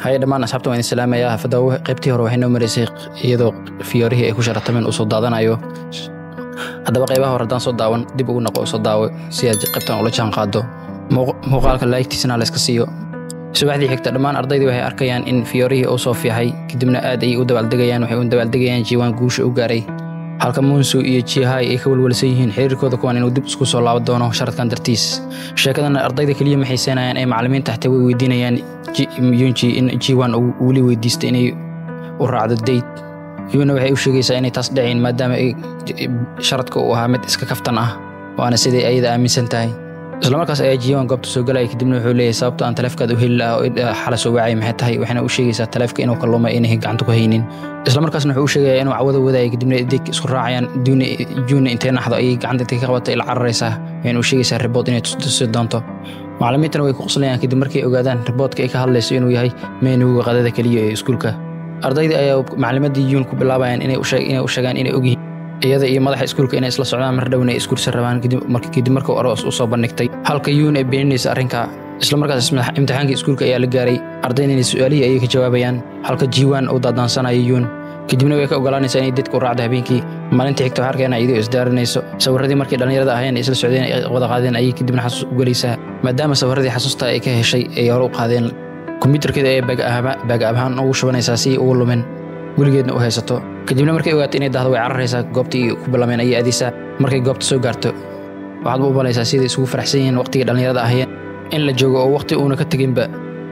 هاي دمان أصحابته وين السلام يا فدوا قبتي هروح إنه مريسيق يدو فيوريه أي كشرة تمن وصدادنا أيوه هذا بقى يبقى هردان صداون دي بقول نقو صداوي سياج قبتان ولا شان قادو موقالك لايك تسنا لسكسيو subaxdii xigta dhamaan ardaydu waxay arkayaan in Fiori oo soo fiixay kadibna aad ay u dabaaldegayaan waxay u dabaaldegayaan jiwaan guusha u gaaray halka Monsu iyo Chihai ay ka walwalsan yihiin xiriirkooda kuwan inuu dib isku soo laaban doono sharadkan dartiis sheekadana ardayda kaliya maxay seenayaan ay macallimiinta xataa way weydiinayaan Yunji in jiwaan uu wali weydiistay inay u raacdo date Yuna waxay u sheegaysaa inay taas dhaceen maadaama ay sharadka uu ahaa mid iska kaftan ah waana sidii ayada aaminsan tahay isla markaas ay jiwaan goobta soo galay kadibna wuxuu leeyahay sababta aan taleefkaad u heli lahaa xala soo wacay maxay tahay waxaana u sheegaysaa taleefka inuu kalluumay inay gacanta ku haynin isla markaasna wuxuu sheegayaa inuu cawada wadaay kadibna deeg isku raacayaan June intee naxdo ay gacanta ka qabatay ila cararaysa waxaana u sheegaysaa report inay tusto doonto macallimiintana way ku qoslayaan kadib markay ogaadaan reportka ay ka hadlayso inuu yahay meenuga qadada kaliya ee iskuulka ardayda ayaa macallimadii June ku bilaabayaan inay u sheegaan inay ogyihiin iyada iyo madaxa iskuulka inay isla socdaan mar dhawna iskuulka rabaan kadib markii aroos u soo bandhigtay halka Yune ay beeninaysa arrinka isla markaas imtixaanka iskuulka ayaa la gaaray ardaydeena su'aalihi ay ka jawaabayaan halka Jiwan uu dadansanayo Yune kadibna way ka ogolaanaysaa inay dadku raacdo habeenkii maalintii xigta waxaa arkayna iyadoo isdaaranayso sawiradii markii dhalinyarada ahayeen isla socdeen ay wada qaadeen ay kadibna xasuus u galaysaa maadaama sawiradii xasuusta ay ka heshay ay hor u qaadeen kombiyuutarkeeda ay baag ahaan ugu shubanaysaa si uu lumin weligeedna u haysato kadibna markay ogaato inay dahdo way cararaysaa goobtii ku bilaabeen ay aadaysaa markay goobta soo gaarto waxaad u balaysaa sida isugu faraxsan yihiin waqtiga dhalinyarada ahayeen in la joogo oo waqti uuna ka taginba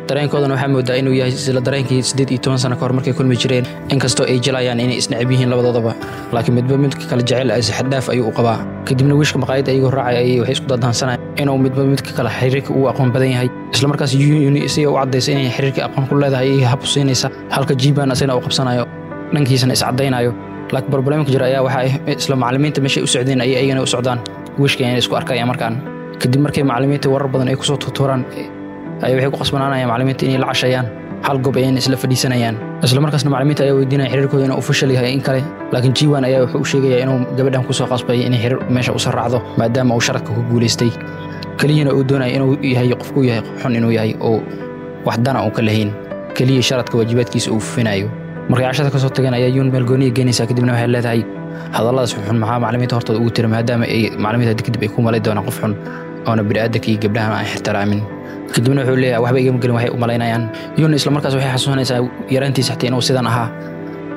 dareenkoodana waxaa moodaa inuu yahay sida dareenkii 18 sano kahor markay kulmi jireen inkastoo ay jilayaan inay isnacib yihiin labadoodaba laakiin midba midka kale jecel ay xadaaf ayuu u qabaa kadibna wiishka maqaayad ayuu raacay ay waxay isku dadansanayaan inuu midba midka kale xiriirka uu aqoon badan yahay isla markaas Yuni si uu cadeysay inay xiriirka aqoon ku leedahay ay hab u siinaysa halka Jiban asina uu qabsanayo dhankiisana is cadeynayo laakiin problemka jira ayaa waxa isla macallimiinta meesha u socdeen ay ayagana u socdaan wiishka inay isku arkayaan markaan kadib markay macallimiinta warar badan ay ku soo tuuraan ay waxay ku qasbanaanayaan macallimiinta inay la cashayaan hal goob ay isla fadhiisanayaan isla markaasna macallimiinta ay weydiinayaan xiriirkooda inuu official yahay in kale laakiin Jiwan ayaa wuxuu u sheegayaa inuu gabadhan ku soo qasbay inay xiriir meesha u sarraacdo maadaama uu sharadka ku guuleystay kaliyana uu doonayo inuu yahay qofku yahay xun inuu yahay oo wax dana uu ka lahayn kaliya sharadka waajibaadkiisa uu finayo markay cashada ka soo tagaan ayaa Yun meel gooni geenaysaa kadibna waxay leedahay hadalladaas xun maxaa macallimiinta hortooda ugu tiri maadaama ay macallimiinta kadib ay ku malay doonaan qof xun oo bini'aadamka iyo gabdhaha aan ixtiraamin kadibna wuxuu leeyahay waxba igama gelin waxay u malaynayaan Yun isla markaas waxay xasuusanaysaa yaraantiisa xataa inuu sidan ahaa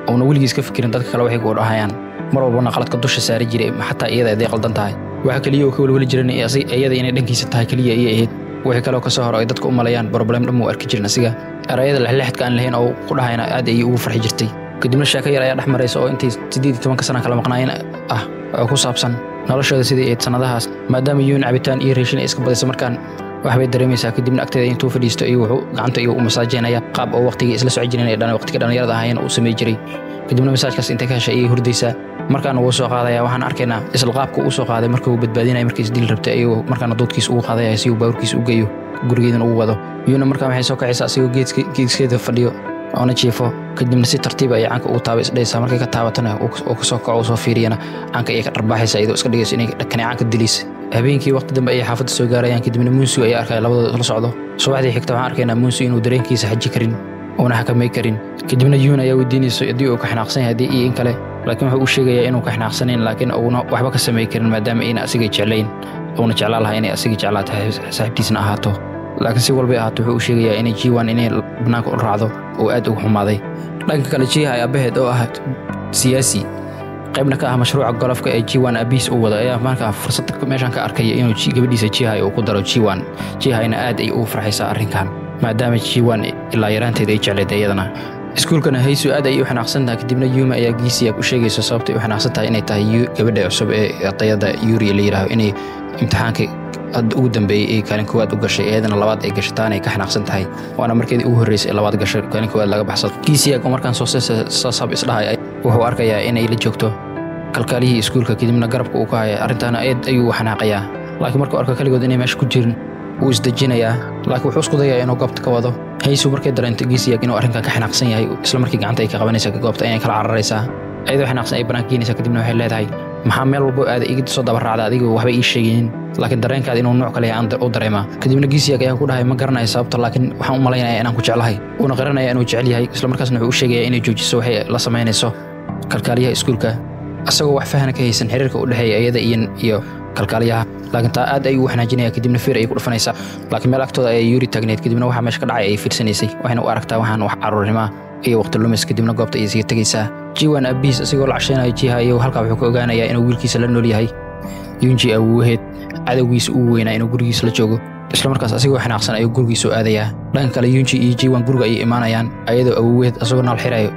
oo weligiis ka fikirin dadka kale waxay ku dhahayaan mar walba qaladka dusha saari jiray xataa iyada ay qaldan tahay waxa kaliya oo ka walwali jiray iyada inay dhankiisa tahay kaliya iyo ahayd waxay kale oo ka soo hor ay dadku u malayaan problem dhammo arki jirna asiga erayada lexleexadka aan lahayn oo ku dhahayna aad ay ugu farxi jirtay kadibna sheeko yar ayaa dhaxmaraysa oo intii 18 sano kala maqnaayeen oo ku saabsan noloshooda sidii ay sanadahaas maadaama Yun cabitaan iyo raashin iska badaysa markaan waxbay dareemaysaa kadibna agteeda intuu fadhiisto iyo wuxuu gacanta iyo u masaajeynaya qaab oo waqtiga isla soo jireen ee waqtiga dhalinyarada ahayeen uu sameey jiray kadibna masaajkaas intee ka heshay ay hurdaysaa markaan uu soo qaadaya waxaan arkaynaa isla qaabka uu soo qaaday markii uu badbaadinay markii isdil rabtay ayuu markaan doodkiis ugu qaadaya si uu baawrkiis u geeyo gurigeedana uu wado Yuna markaan waxay soo kacaysaa asigoo geedkeeda fadhiyo oo jiifo kadibna si tartiib ah caanka uu taabay isdhaysaa markay ka taabatana oo ka soo kaco soo fiiriyana caanka ay ka dharbaxaysa iyadoo iska dhigayso inay dhakani caanka dilis habeenkii waqti dambe ay xaafadda soo gaarayaan kadibna Monsu ay arkay labadooda la socdo subaxdii xigta waxaan arkaynaa Monsu inuu dareenkiisa xaji karin oo xakamay karin kadibna Yuna ayaa weydiinayso hadii uu ka xanaaqsan yahay hadii in kale laakiin wuxuu u sheegayaa inuu ka xanaaqsanayn laakiin uu waxba ka sameey karin maadaama ay asiga jeclayn oo jeclaan lahaa inay asiga jeclaato saaxiibtiisna ahaato laakiin si walba ahaato wuxuu u sheegayaa inay Jiwan inay banaanka u raacdo oo aad ugu xumaaday dhanka kale Chihai abaheed oo ah siyaasi qaybna ka ah mashruuca golofka ee Jiwan abis uu wado ayaa markaa fursad meeshan ka arkay inuu gabadhiisa Chihai uu ku daro Jiwan Chihai-na aad ay ugu farxaysaa arrinkan maadaama Jiwan ilaa yaraanteed ay jecleed iyadana iskuulkana haysu aad ay u xanaaqsan tahay kadibna Yuma ayaa giisiya u sheegayso sababta ay u xanaaqsan tahay inay tahay gabadha cusub ee ardayda Yuri la yiraahdo inay imtixaanka ugu dambeeyay ee kaalin koowaad u gashay iyadana labaad ay gashataan ay ka xanaaqsan tahay waana markii ugu horeysay labaad gashay kaalin koowaad laga baxsado giisiya oo markaan soo sab isdhahay wuxuu arkayaa inay la joogto kalkaalihii iskuulka kadibna garabka uu ka hayo arrintaana aad ayuu xanaaqayaa laakiin markuu arko kaligood inay meesha ku jirin uu isdajinayaa laakiin wuxuu isku dayaa inuu goobta ka wado haysu markay dareento giisiya inuu arrinkan ka xanaaqsan yahay isla markii gacanta ay ka qabanaysaa goobta inay kala cararaysaa ayadoo xanaaqsan ay banaanka geenaysaa kadibna waxay leedahay maxaa meel walba aad iga soo daba raacda adigu waxba ii sheegeen laakiin dareenkaada inuu nooc kale aan u dareema kadibna Giisiyaga ayaa ku dhahay ma garanayo sababta laakiin waxaan u maleynayaa inaan ku jeclahay una qaranayaa inuu jecel yahay isla markaasna wuxuu u sheegay inay joojiso waxay la sameynayso kalkaaliyaha iskuulka asagoo wax fahan ka haysan xiriirka u dhaxeeya iyada iyo kalkaaliyaha laakiin taa aad ayuu xanaajinaya kadibna fiir ay ku dhufanaysaa laakiin meel agtooda ay Yuri taagneed kadibna waxa meesha ka dhacay ay fiirsanaysay waxayna u aragtaa waxaan wax caruurnimo iyo waqti lumis kadibna goobta ay sii tagaysaa Jiwan Abyss asigoo la casheenayo Jiha iyo halka wuxuu ka ogaanayaa inuu wiilkiisa la nool yahay Yunji awooheed cadawgiisa uu weynaa inuu gurigiisa la joogo isla markaas asigoo xanaaqsan ayuu gurigiisa aadaya dhanka kale Yunji iyo Jiwan guriga ay imaanayaan ayadoo awooheed asagoo naal xirayo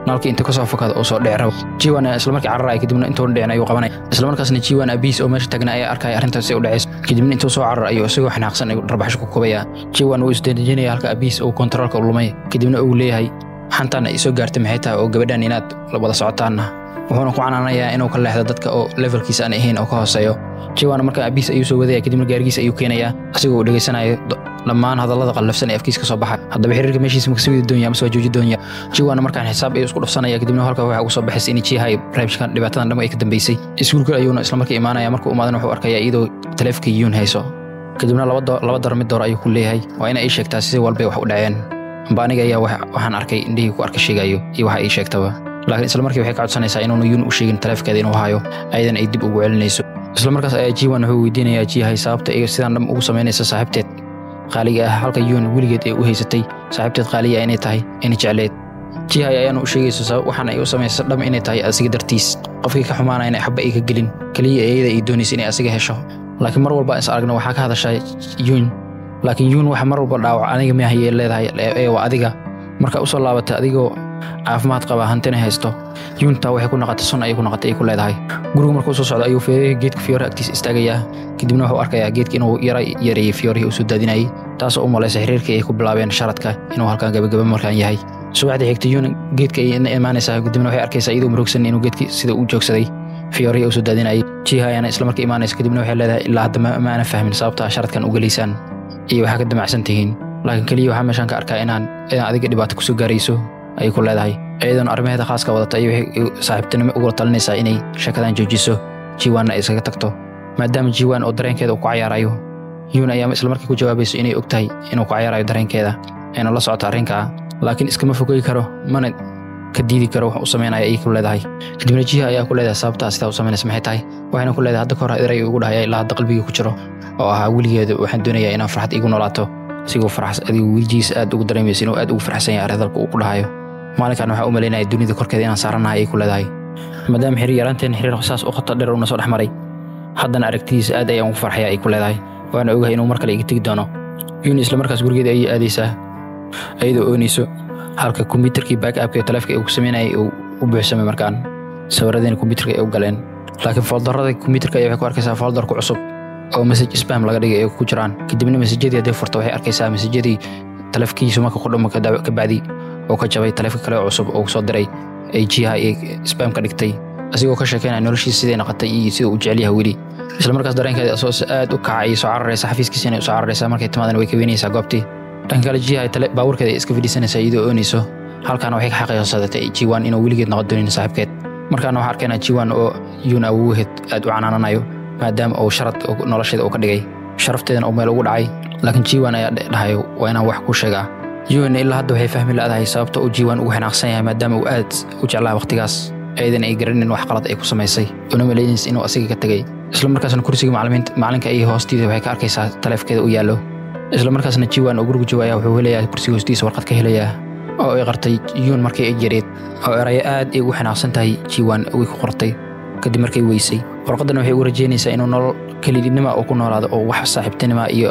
nalka inta ka soo fakado oo soo dhicrab Jiwan isla markii cararay kadibna intuu dhicin ayuu qabanay isla markaasna Jiwan Abyss oo meesha tagnaa ay arkay arrintaas u dhaceys kadibna intuu soo carar ayuu asagoo xanaaqsan ayuu darbaxsho ku kubaya Jiwan uu isdeejinaya halka Abyss oo controlka u lumay kadibna uu leeyahay xantaan ay soo gaartay maxay tahay oo gabadhan inaad la wada socotaan wuxuuna ku canaanayaa inuu ka leexdo dadka oo levelkiisa aan ahayn oo ka hooseeyo Jiwan markaa Abyss ayuu soo wadaya kadibna gaarigiisa ayuu keenayaa asigoo dhageysanayo dhammaan hadallada qallafsan ee afkiisa ka soo baxay haddaba xiriirka meeshiisa ma ka soo doonaya ama soo jooji doonaya Jiwan markaan xisaab ay isku dhufsanaya kadibna halka waxa uu soo baxay in Jiha barnaamijkan dhibaatadan dhamo ay ka dambeysay iskuulka ayuuna isla markii imaanaya markuu umaadan wuxuu arkayaa iyadoo taleefkii Yun hayso kadibna laba dar mid door ayuu ku leeyahay waa in ay sheegtaa si walba wax u dhaceen baaniga ayaa waxaan arkay indhihii ku arkay sheegayo iyo waxa ay sheegtaba laakiin isla markii waxay ka codsanaysaa inuu Yun u sheegin taleefkeeda inuu hayo aydan ay dib ugu celinayso isla markaas ayaa Jiwan wuxuu weydiinayaa Jiha sababta ay sidaan dham ugu sameynayso saaxiibteed qaaliga ah halka Yun wiligeed ay u haysatay saaxiibteed qaaliga inay tahay in jecleed Jiha ayaana u sheegayso sabab waxaan ay u sameysay dham inay tahay asiga dartiis qofkii ka xumaanayna ay xabba ay ka gelin kaliya ayada ay doonayso inay asiga hesho laakiin mar walba is aragna waxa ka hadashay Yun laakiin Yun waxa mar walba dhaawac aniga ma hayay leedahay ee waa adiga marka u soo laabatay adigoo caafimaad qaba hantina haysto Yun taa waxay ku noqotay sun ay ku noqotay ay ku leedahay guriga markuu soo socdo ayuu feeray geedka fiyoore agtiisa istaagaya kadibna wuxuu arkayaa geedka inuu yareeyay fiyoorihii u soo daadinayay taasoo u maleysay xiriirkii ay ku bilaabeen sharadka inuu halkaan gabagaba markaan yahay subaxdii xigtay Yun geedka ay imaanaysaa kadibna waxay arkaysaa iyadoo murugsan inuu geedkii sida uu joogsaday fiyoorihii u soo daadinayay Jiha ayaana isla markii imaanaysa kadibna waxay leedahay ilaa hadda ma ana fahmin sababta sharadkan u galeysaan iyo waxa ka damacsan tihiin laakiin kaliya waxa meeshan ka arkaa inaan adiga dhibaato ku soo gaarayso ay ku leedahay ayadoo arrimaheeda khaaska wadata ay saaxiibtinimo ugu talinaysaa inay shakadan joojiso Jiwan ay isaga tagto maadaama Jiwan oo dareenkeeda ku ciyaarayo Yun ayaa isla markii ku jawaabayso inay ogtahay inuu ku ciyaarayo dareenkeeda ayna la socoto arrinka laakiin iskama fogay karo mana ka diidi karo wax u sameynaya ay ku leedahay kadibna Jiha ayaa ku leedahay sababta sida u sameynaysa maxay tahay waxayna ku leedahay hadda ka hor eray ugu dhahay ilaa hadda qalbiga ku jiro oo ahaa wiligeeda waxaan doonayaa inaan farxad igu noolaato sigoo farxas adigu wiilkiisa aad ugu dareemayso inuu aad ugu farxsan yahay hadalka uu ku dhahayo maalinkan waxa uu maleynaya dunida korkeeda inaan saaranahay ay ku leedahay maadaama xiriir yaraanteen xiriir xisaas oo qoto dheer oo soo dhaxmaray haddana aragtiisa aad ayaan ugu farxaya ay ku leedahay waana ogahay inuu mar kale iga tagi doono Yun isla markaas gurigeeda ay aadaysaa ayadoo oonayso halka kombiyuutarkii backup ee taleefka uu ku sameynayay uu u buuxsamay markaan sawirradii kombiyuutarka ay u galeen laakiin foldarrada kombiyuutarka ay ku arkaysaa foldarku cusub oo message spam laga dhigay ay ku jiraan kadibna message-yadii hadday furto waxay arkaysaa message-yadii taleefkiisu marka ku dhumo ka bacdi oo ka jabay taleefka kale cusub oo soo diray ay Jiha ay spam ka dhigtay asigoo ka sheekeynaya noloshiisa sidee noqotay iyo sida uu jecel yahay wili isla markaas dareenkeeda soo aad u kacay soo cararaysa xafiiskiisa inay soo cararaysa markay timaadana way ka weynaysaa goobtii dhanka kale Jiha baabuurkeeda iska fidhiisanaysaa iyadoo oonayso halkaana waxay ka xaqiiqsadatay Jiwan inuu wiligeed noqon doonin saaxiibkeed markaana waxaa arkaynaa Jiwan oo Yun awooheed aad u canaananayo maadaama uu sharad nolosheeda uu ka dhigay sharafteedana uu meel ugu dhacay laakiin Jiwan ayaa dhahayo waa inaan wax ku sheegaa Yun ilaa hadda waxay fahmi laadahay sababta uu Jiwan ugu xanaaqsan yahay maadaama uu aad u jeclaa waqtigaas aydan ay garanin wax qalad ay ku samaysay una maleynaysa inuu asiga ka tagay isla markaasna kursiga macalinka ay hoostiisa waxay ka arkaysaa taleefkeeda u yaallo isla markaasna Jiwan oo guriga joogaya wuxuu helayaa kursiga hoostiisa warqad ka helayaa oo ay qartay Yun markii ay jareed oo erayo aad ay ugu xanaaqsan tahay Jiwan oo ku qortay kadib markay weysay warqadan waxay u rajeynaysaa inuu nolol kaliidnimo oo ku noolaado oo wax saaxiibtinimo iyo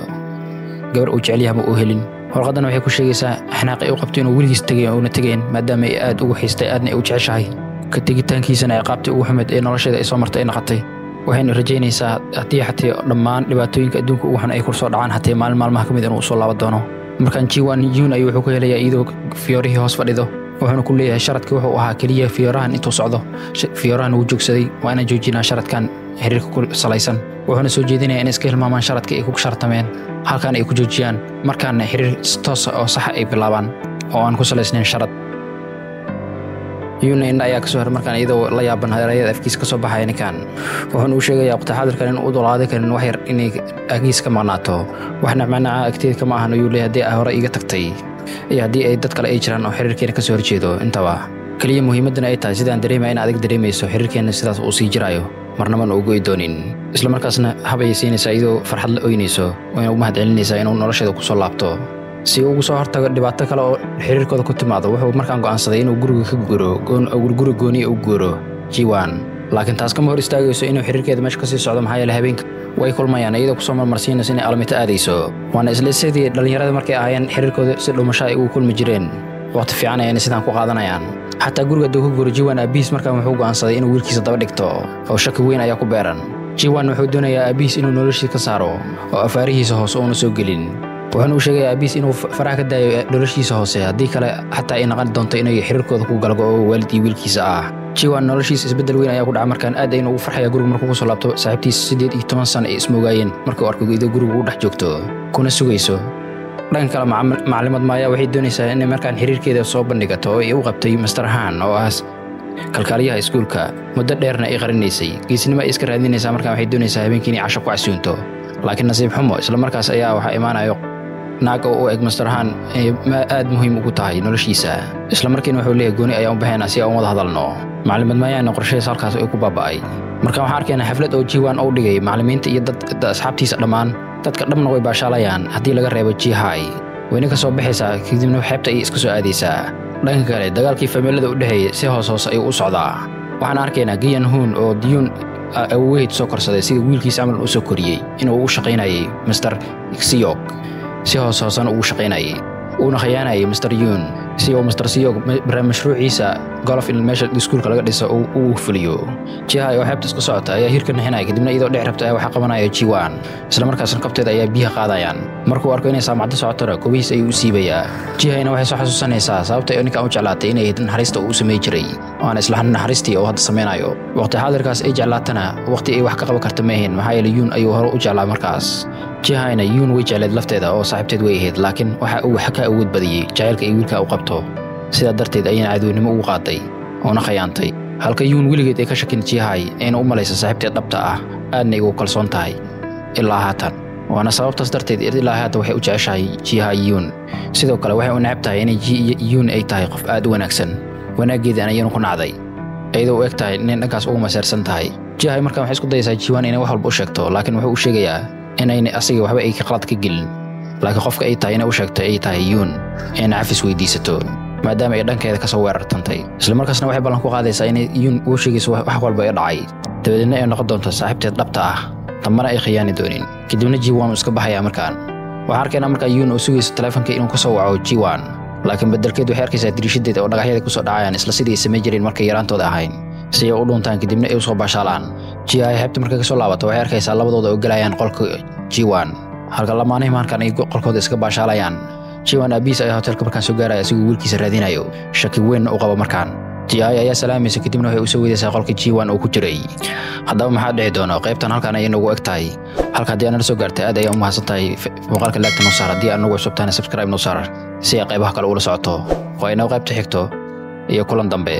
gabar uu jecel yahay uu helin warqadan waxay ku sheegaysaa xanaaq ay u qabto inuu wiligiis tagay oo una tagayn maadaama ay aad ugu xiistay aadna u jeceshahay ka tagitaankiisana ay qaabtay ugu xumed ee nolosheeda ay soo martay noqotay waxayna rajeynaysaa haddii xataa dhammaan dhibaatooyinka adduunka ugu xun ay ku soo dhacaan xataa maalmaha ka mid inuu soo laaban doono markaan Jiwan Yun ayuu wuxuu ku helayaa iyadoo fiyoorihii hoos fadhido wuxuuna ku leeyahay sharadkii wuxuu ahaa kaliya fiyoorahan intuu socdo fiyoorahan uu joogsaday waa inaan joojinaa sharadkan xiriirka ku salaysan wuxuuna soo jeedinayaa in iska hilmaamaan sharadka ay ku shartameen halkaan ay ku joojiyaan markaana xiriir toos oo sax ay bilaabaan oo aan ku salaysnayn sharad Yun in ayaa kasoo har markaan iyadoo la yaaban hareerada afkiis ka soo baxay ninkan wuxuu u sheegay waqti xaadirkan in uu dulaaday karin wax yar inay agiis ka maqnaato waxna macnaa agteed kama ahan uu leeyahay hore iga tagtay iyo hadii ay dad kale ay jiraan oo xiriirkeena ka soo horjeedo intaba kaliya muhiimadna ay tahay sidaan dareemay in adig dareemayso xiriirkeena sidaas uu sii jiraayo marnaba uu go'ay doonin isla markaasna habaysiinaysa iyadoo farxad la ooynayso oo inuu mahad celinaysa inuu nolosheeda ku soo laabto si uu soo hortago dhibaato kale oo xiriirkooda ku timaado wuxuu markaan go'aansaday inuu guriga ka guuro guriga gooni u guuro Jiwan laakiin taas kama hor istaagayso inuu xiriirkeeda meesha ka sii socdo maxaa yeelay habeenka way kulmayaan iyadoo ku soo marmarsiinaysa inay almita aadayso waana isla sidii dhalinyarada markay ahaayeen xiriirkooda si dhumasho ay ugu kulmi jireen waqti fiican ayay sidaan ku qaadanayaan حتى guriga duu guuro Jiwan abiis markaan wuxuu go'aansaday inuu wiilkiisa daba dhigto oo shaki weyn ayaa ku beeran Jiwan wuxuu doonayaa abiis inuu noloshiisa ka saaro oo afaarihiisa hoos u soo gelin wuxuu u sheegay abiis inuu faraha ka daayo noloshiisa hoose hadii kale xataa ay noqon doonto inay xiriirkooda ku galgo oo waalidii wiilkiisa ah Jiwan noloshiisa isbedel weyn ayaa ku dhacay markaan aad ay ugu farxaya guriga markuu soo laabto saaxiibtiisa 18 sano ay ismoogayeen markuu arkay iyadoo guriga u dhex joogto kuna sugayso dhanka kale macluumaad Maya waxay doonaysaa in markaan xiriirkeeda soo bandhigato oo ay u qabtay Mr. Han oo ah kalkaaliyaha iskuulka muddo dheerna ay qarinaysay geesnimo ay iska raadinaysaa markaan waxay doonaysaa habeenkii inay casho ku casuunto laakiin nasiib xumo isla markaas ayaa waxa imaanayo naag oo u eg Mr. Han ma aad muhiim ugu tahay noloshiisa isla markiina wuxuu leeyahay gooni ayaa u baahanaa si aan wada hadalno macluumaad Maya qorsheys halkaas ay ku baaba'ay markaan waxaan arkaynaa xaflad oo Jiwan u dhigay macallimiinta iyo dad asxaabtiisa dhamaan dadka dhamna way baashaalayaan hadii laga reebo Jihai wayna ka soo baxaysaa kadibna xeebta ay iska soo aadaysaa dhanka kale dagaalkii familada u dhaxeeyay si hoos ay u socdaa waxaan arkaynaa Giyan Hun oo Diyun awgeed soo korsaday sida wiilkiisa amal u soo koriyay inuu u shaqeynayay Mr. Siyok si hoosana ugu shaqeynayay una khiyaanayay Mr. Yun si oo Mr. Siyok mashruuciisa golf in meesha iskuulka laga dhiso uu fuliyo Jihai oo xeebta iska socota ayaa hirka naxinay kadibna iyadoo dhex rabta waxa qabanaya Jiwan isla markaasna qabteeda ayaa biyaha qaadayaan markuu arko inay saamacada socotana koobis ay u siibayaa Jihaina waxay soo xasuusanaysaa sababta ay ninka u jeclaatay inay naxariista uu sameey jiray oo aan isla naxariistii oo hadda sameeyo waqti xaadirkaas ay jeclaatana waqti ay wax ka qaban karto meehin maxaa yeelay Yun ayuu hore u jeclaa markaas Jihaina Yun way jeclayd lafteeda oo saaxiibteed way ahayd laakiin waxa uu ka awood badiyay jacaylka ay wiilka u qabto sida darteed ayna cadownimo ugu qaaday oo na khiyaantay halka Yun wiligeed ay ka shakin Jihai inuu u malayso saaxiibteed dhabta ah aadna igu kalsoon tahay ilaa haatan waana sababtaas darteed ilaa haatan waxay u jeceshahay Jihai Yun sidoo kale waxay u nacabtahay in Yun ay tahay qof aad u wanaagsan wanaageeda ayaynu ku nacday ayadoo u egtahay in dhankaas ugu masaarsan tahay Jihai markaan waxay isku dayaysaa Jiwan inay wax walba u sheegto laakiin wuxuu u sheegayaa inay asiga waxba ay ka qalad ka gelin laakiin qofka ay tahay inay u sheegto ay tahay Yun in afis weydiisato maadaama ay dhankeeda ka soo weerartantay isla markaasna waxay ballan ku qaadaysaa inay Yun u sheegayso wax walba ay dhacay dabadeedna ay noqon doonto saaxiibteed dhabta ah tamana ay khiyaani doonin kadibna Jiwan iska baxaya markaan waxa arkaynaa markaa Yun oo sugayso telefoonka inuu ka soo waco Jiwan laakiin bedelkeed waxay arkaysaa dirishadeeda oo dhagaxyada ku soo dhacayaan isla sidii ay sameey jireen markay yaraantooda ahayn si ay u dhuntaan kadibna ay soo baashaalaan Jihai xeebta markay ka soo laabato waxay arkaysaa labadooda oo galayaan qolka Jiwan halka lamaanahay markaan ay qolkooda iska baashaalayaan Jiwan abiis ayaa hotelka markaan soo gaaraya si uu wiilkiisa raadinayo shaki weyn u qabo markaan Jihai ayaa salaamaysa kadibna waxay u soo weydaysaa qolka Jiwan oo ku jiray haddaba maxaa dhici doona qaybtan halkaan ay nagu egtahay halka hadii aan soo gaartay aad ayaan u mahadsantahay muuqaalka laagta noo saar hadii aan nagu cusubtaana subscribe noo saar si ay qaybaha kale ula socoto waa inoo qaybta xigto iyo kulan dambe